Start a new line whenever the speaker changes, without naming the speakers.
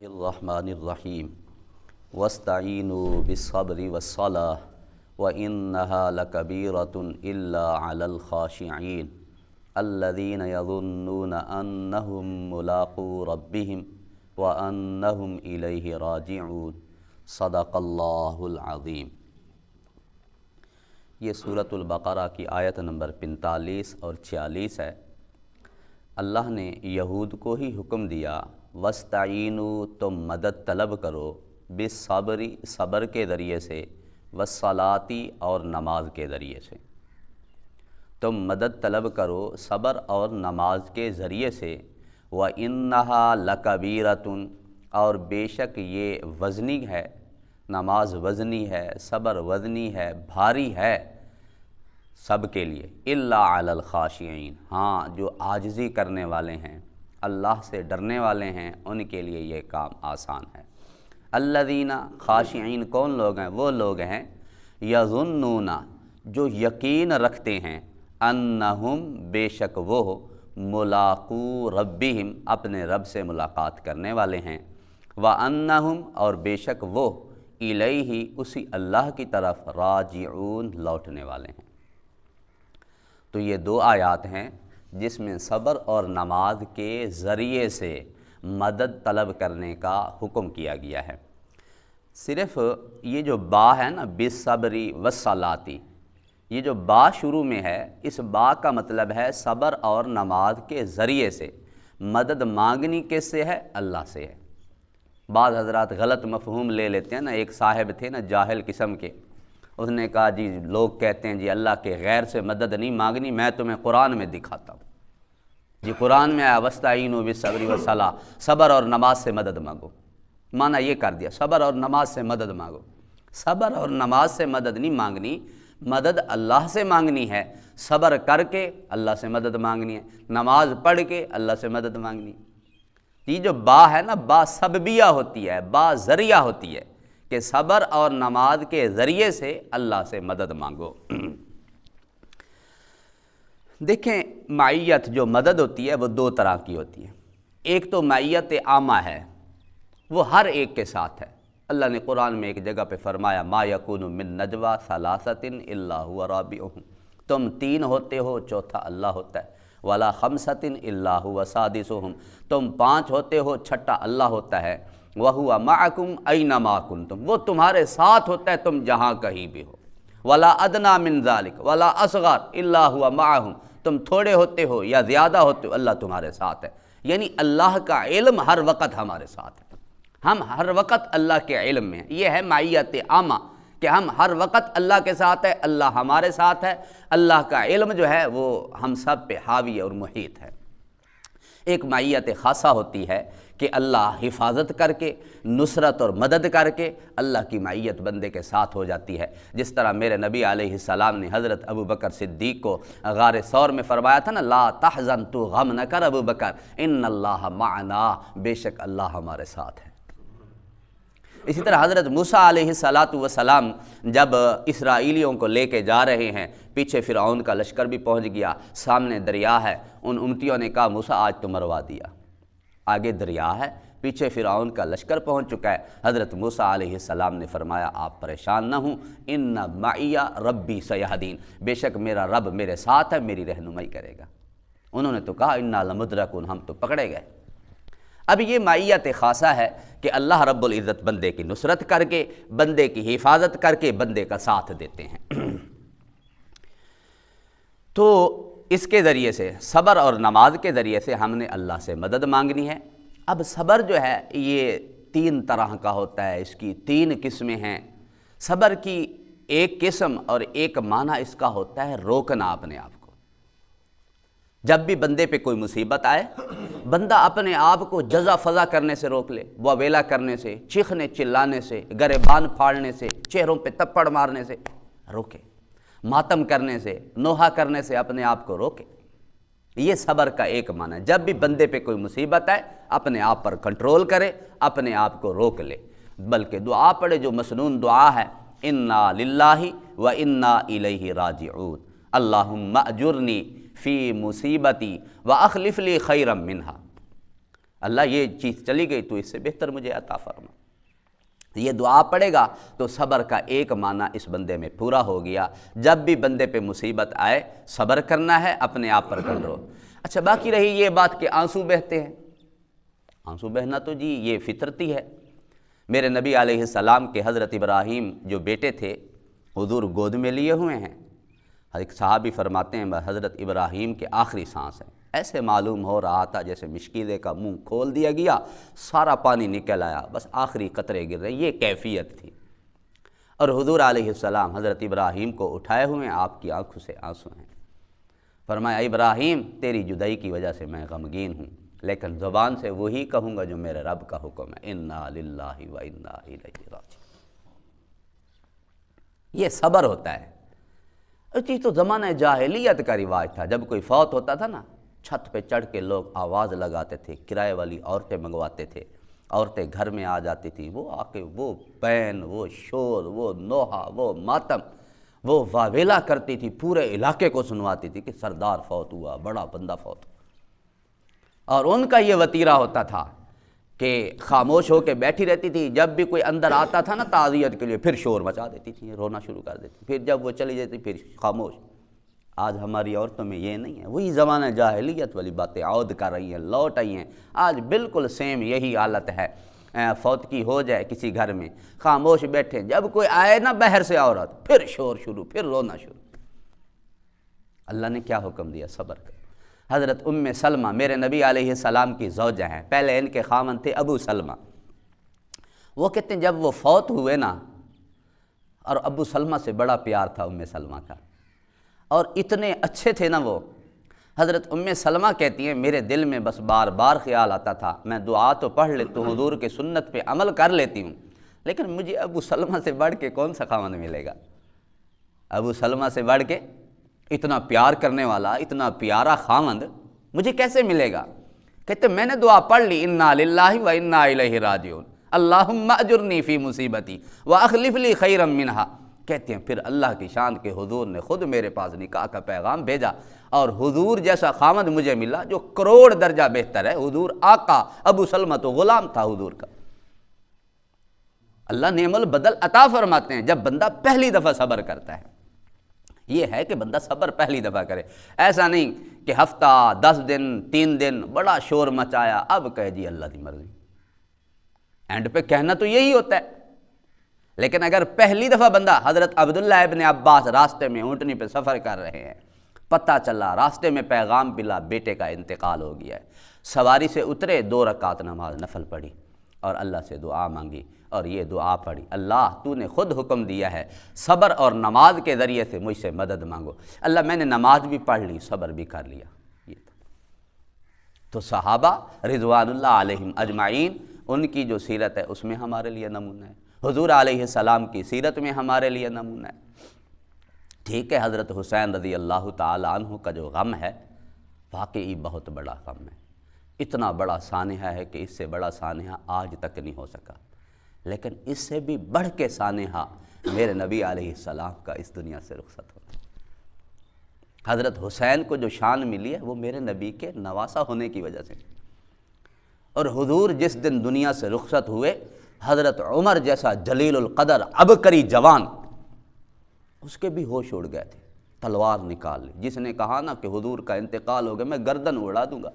الرحمن الرحیم واستعینوا بالصبر والصلاة وإنها لكبيرة إلا على الخاشعين الذين يظنون أنهم ملاقو ربهم وأنهم إليه راجعون صدق اللہ العظیم۔ یہ سورۃ البقرہ کی آیت نمبر 45 اور 46 ہے۔ اللہ نے یہود کو ہی حکم دیا وَاسْتَعِینُوا، تم مدد طلب کرو، بالصبری، صبر کے ذریعے سے، والصلاۃ، اور نماز کے ذریعے سے۔ تم مدد طلب کرو صبر اور نماز کے ذریعے سے، وَإِنَّهَا لَكَبِيرَةٌ، اور بے شک یہ وزنی ہے، نماز وزنی ہے، صبر وزنی ہے، بھاری ہے سب کے لیے، إِلَّا عَلَى الْخَاشِعِينَ، ہاں جو عاجزی کرنے والے ہیں، اللہ سے ڈرنے والے ہیں، ان کے لیے یہ کام آسان ہے۔ الذین، خاشعین کون لوگ ہیں؟ وہ لوگ ہیں یظنون، جو یقین رکھتے ہیں، انہم، بے شک وہ، ملاقو ربہم، اپنے رب سے ملاقات کرنے والے ہیں، وانہم، اور بے شک وہ، الیہ، اسی اللہ کی طرف، راجعون، لوٹنے والے ہیں۔ تو یہ دو آیات ہیں جس میں صبر اور نماز کے ذریعے سے مدد طلب کرنے کا حکم کیا گیا ہے۔ صرف یہ جو با ہے نا، بالصبری والصلاۃ، یہ جو با شروع میں ہے، اس با کا مطلب ہے صبر اور نماز کے ذریعے سے۔ مدد مانگنی کس سے ہے؟ اللہ سے ہے۔ بعض حضرات غلط مفہوم لے لیتے ہیں نا۔ ایک صاحب تھے نا جاہل قسم کے، اس نے کہا جی لوگ کہتے ہیں جی اللہ کے غیر سے مدد نہیں مانگنی، میں تمہیں قرآن میں دکھاتا ہوں۔ جی قرآن میں آیا وَاسْتَعِینُوا بِالصَّبْرِ وَالصَّلَاةِ، صبر اور نماز سے مدد مانگو۔ معنی یہ کر دیا صبر اور نماز سے مدد مانگو۔ صبر اور نماز سے مدد نہیں مانگنی، مدد اللہ سے مانگنی ہے۔ صبر کر کے اللہ سے مدد مانگنی ہے، نماز پڑھ کے اللہ سے مدد مانگنی ہے۔ یہ جو با ہے نا، با سببیہ ہوتی ہے، با ذریعہ ہوتی ہے کہ صبر اور نماز کے ذریعے سے اللہ سے مدد مانگو۔ دیکھیں، معیت جو مدد ہوتی ہے وہ دو طرح کی ہوتی ہے۔ ایک تو معیت عامہ ہے، وہ ہر ایک کے ساتھ ہے۔ اللہ نے قرآن میں ایک جگہ پہ فرمایا ما یکون من نجوی ثلاثۃ الا هو رابعهم، تم تین ہوتے ہو، چوتھا اللہ ہوتا ہے، ولا خمسۃ الا هو سادسهم، تم پانچ ہوتے ہو، چھٹا اللہ ہوتا ہے، وہو معکم اینما کنتم، وہ تمہارے ساتھ ہوتا ہے تم جہاں کہیں بھی ہو، ولا ادنی من ذلک ولا اصغر الا هو معهم، تم تھوڑے ہوتے ہو یا زیادہ ہوتے ہو، اللہ تمہارے ساتھ ہے۔ یعنی اللہ کا علم ہر وقت ہمارے ساتھ ہے، ہم ہر وقت اللہ کے علم میں ہیں۔ یہ ہے معیت عامہ کہ ہم ہر وقت اللہ کے ساتھ ہے، اللہ ہمارے ساتھ ہے، اللہ کا علم جو ہے وہ ہم سب پہ حاوی اور محیط ہے۔ ایک معیت خاصہ ہوتی ہے کہ اللہ حفاظت کر کے، نصرت اور مدد کر کے اللہ کی معیت بندے کے ساتھ ہو جاتی ہے۔ جس طرح میرے نبی علیہ السلام نے حضرت ابو بکر صدیق کو غار ثور میں فرمایا تھا نا، لا تحزن، تو غم نہ کر ابو بکر، ان اللہ معنا، بے شک اللہ ہمارے ساتھ ہے۔ اسی طرح حضرت موسیٰ علیہ السلام جب اسرائیلیوں کو لے کے جا رہے ہیں، پیچھے فرعون کا لشکر بھی پہنچ گیا، سامنے دریا ہے، ان امتیوں نے کہا موسیٰ آج تو مروا دیا، آگے دریا ہے، پیچھے فرعون کا لشکر پہنچ چکا ہے۔ حضرت موسیٰ علیہ السلام نے فرمایا آپ پریشان نہ ہوں، ان معی ربی سیہدین، بے شک میرا رب میرے ساتھ ہے، میری رہنمائی کرے گا۔ انہوں نے تو کہا انا لمدرکون، ہم تو پکڑے گئے۔ اب یہ معیت خاصہ ہے کہ اللہ رب العزت بندے کی نصرت کر کے، بندے کی حفاظت کر کے بندے کا ساتھ دیتے ہیں۔ تو اس کے ذریعے سے، صبر اور نماز کے ذریعے سے ہم نے اللہ سے مدد مانگنی ہے۔ اب صبر جو ہے یہ تین طرح کا ہوتا ہے، اس کی تین قسمیں ہیں۔ صبر کی ایک قسم اور ایک معنی اس کا ہوتا ہے روکنا اپنے آپ کو۔ جب بھی بندے پہ کوئی مصیبت آئے، بندہ اپنے آپ کو جزا فضا کرنے سے روک لے، واویلا کرنے سے، چیخنے چلانے سے، گریبان پھاڑنے سے، چہروں پہ تپڑ مارنے سے روکے، ماتم کرنے سے، نوحہ کرنے سے اپنے آپ کو روکے۔ یہ صبر کا ایک معنی ہے۔ جب بھی بندے پہ کوئی مصیبت آئے، اپنے آپ پر کنٹرول کرے، اپنے آپ کو روک لے، بلکہ دعا پڑھے جو مسنون دعا ہے، انا للہ و انا الیہ راجعون، اللہم اجرنی فی مصیبتی واخلف لی خیرا منہا، اللہ یہ چیز چلی گئی تو اس سے بہتر مجھے عطا فرما۔ یہ دعا پڑے گا تو صبر کا ایک معنی اس بندے میں پورا ہو گیا۔ جب بھی بندے پہ مصیبت آئے صبر کرنا ہے، اپنے آپ پر کنٹرول۔ اچھا باقی رہی یہ بات کہ آنسو بہتے ہیں، آنسو بہنا تو جی یہ فطرتی ہے۔ میرے نبی علیہ السلام کے حضرت ابراہیم جو بیٹے تھے حضور گود میں لیے ہوئے ہیں، ایک صحابی فرماتے ہیں حضرت ابراہیم کے آخری سانس ہے، ایسے معلوم ہو رہا تھا جیسے مشکیزے کا منہ کھول دیا گیا، سارا پانی نکل آیا، بس آخری قطرے گر رہے، یہ کیفیت تھی۔ اور حضور علیہ السلام حضرت ابراہیم کو اٹھائے ہوئے ہیں، آپ کی آنکھوں سے آنسو ہیں۔ فرمایا ابراہیم تیری جدائی کی وجہ سے میں غمگین ہوں، لیکن زبان سے وہی کہوں گا جو میرے رب کا حکم ہے، انا للہ و انا الیہ راجعون۔ یہ صبر ہوتا ہے۔ چیز تو زمانہ جاہلیت کا رواج تھا، جب کوئی فوت ہوتا تھا نا، چھت پہ چڑھ کے لوگ آواز لگاتے تھے، کرائے والی عورتیں منگواتے تھے، عورتیں گھر میں آ جاتی تھیں، وہ آ کے وہ پین، وہ شور، وہ نوحہ، وہ ماتم، وہ واویلا کرتی تھی، پورے علاقے کو سنواتی تھی کہ سردار فوت ہوا، بڑا بندہ فوت ہوا۔ اور ان کا یہ وتیرہ ہوتا تھا کہ خاموش ہو کے بیٹھی رہتی تھی، جب بھی کوئی اندر آتا تھا نا تعزیت کے لیے پھر شور مچا دیتی تھی، رونا شروع کر دیتی، پھر جب وہ چلی جاتی پھر خاموش۔ آج ہماری عورتوں میں یہ نہیں ہے، وہی زمانہ جاہلیت والی باتیں عود کر رہی ہیں، لوٹ آئی ہیں۔ آج بالکل سیم یہی حالت ہے، فوت کی ہو جائے کسی گھر میں، خاموش بیٹھے، جب کوئی آئے نا باہر سے عورت پھر شور شروع، پھر رونا شروع۔ اللہ نے کیا حکم دیا؟ صبر کر۔ حضرت ام سلمہ میرے نبی علیہ السلام کی زوجہ ہیں، پہلے ان کے خاوند تھے ابو سلمہ۔ وہ کہتے ہیں جب وہ فوت ہوئے نا، اور ابو سلمہ سے بڑا پیار تھا ام سلمہ کا، اور اتنے اچھے تھے نا وہ، حضرت ام سلمہ کہتی ہیں میرے دل میں بس بار بار خیال آتا تھا، میں دعا تو پڑھ لیتی ہوں، حضور کے سنت پہ عمل کر لیتی ہوں، لیکن مجھے ابو سلمہ سے بڑھ کے کون سا خاوند ملے گا؟ ابو سلمہ سے بڑھ کے اتنا پیار کرنے والا، اتنا پیارا خاوند مجھے کیسے ملے گا؟ کہتے میں نے دعا پڑھ لی، انا للہ و انا الیہ راجعون، اللہم اجرنی فی مصیبتی واخلف لی خیرا منہا۔ کہتے ہیں پھر اللہ کی شان کے حضور نے خود میرے پاس نکاح کا پیغام بھیجا، اور حضور جیسا خاوند مجھے ملا جو کروڑ درجہ بہتر ہے۔ حضور آقا، ابو سلمہ تو غلام تھا حضور کا۔ اللہ نعم البدل عطا فرماتے ہیں جب بندہ پہلی دفعہ صبر کرتا ہے۔ یہ ہے کہ بندہ صبر پہلی دفعہ کرے، ایسا نہیں کہ ہفتہ 10 دن 3 دن بڑا شور مچایا، اب کہے جی اللہ کی مرضی۔ اینڈ پہ کہنا تو یہی ہوتا ہے، لیکن اگر پہلی دفعہ بندہ، حضرت عبداللہ ابن عباس راستے میں اونٹنی پہ سفر کر رہے ہیں، پتہ چلا راستے میں پیغام ملا بیٹے کا انتقال ہو گیا ہے، سواری سے اترے، 2 رکعت نماز نفل پڑھی اور اللہ سے دعا مانگی، اور یہ دعا پڑھی، اللہ تو نے خود حکم دیا ہے صبر اور نماز کے ذریعے سے مجھ سے مدد مانگو۔ اللہ میں نے نماز بھی پڑھ لی، صبر بھی کر لیا۔ یہ تو صحابہ رضوان اللہ علیہم اجمعین، ان کی جو سیرت ہے اس میں ہمارے لیے نمونہ ہے، حضور علیہ السلام کی سیرت میں ہمارے لیے نمونہ ہے۔ ٹھیک ہے، حضرت حسین رضی اللہ تعالی عنہ کا جو غم ہے واقعی بہت بڑا غم ہے، اتنا بڑا سانحہ ہے کہ اس سے بڑا سانحہ آج تک نہیں ہو سکا، لیکن اس سے بھی بڑھ کے سانحہ میرے نبی علیہ السلام کا اس دنیا سے رخصت ہونا۔ حضرت حسین کو جو شان ملی ہے وہ میرے نبی کے نواسا ہونے کی وجہ سے، اور حضور جس دن دنیا سے رخصت ہوئے، حضرت عمر جیسا جلیل القدر عبقری جوان، اس کے بھی ہوش اڑ گئے تھے، تلوار نکال لی۔ جس نے کہا نا کہ حضور کا انتقال ہو گیا میں گردن اڑا دوں گا،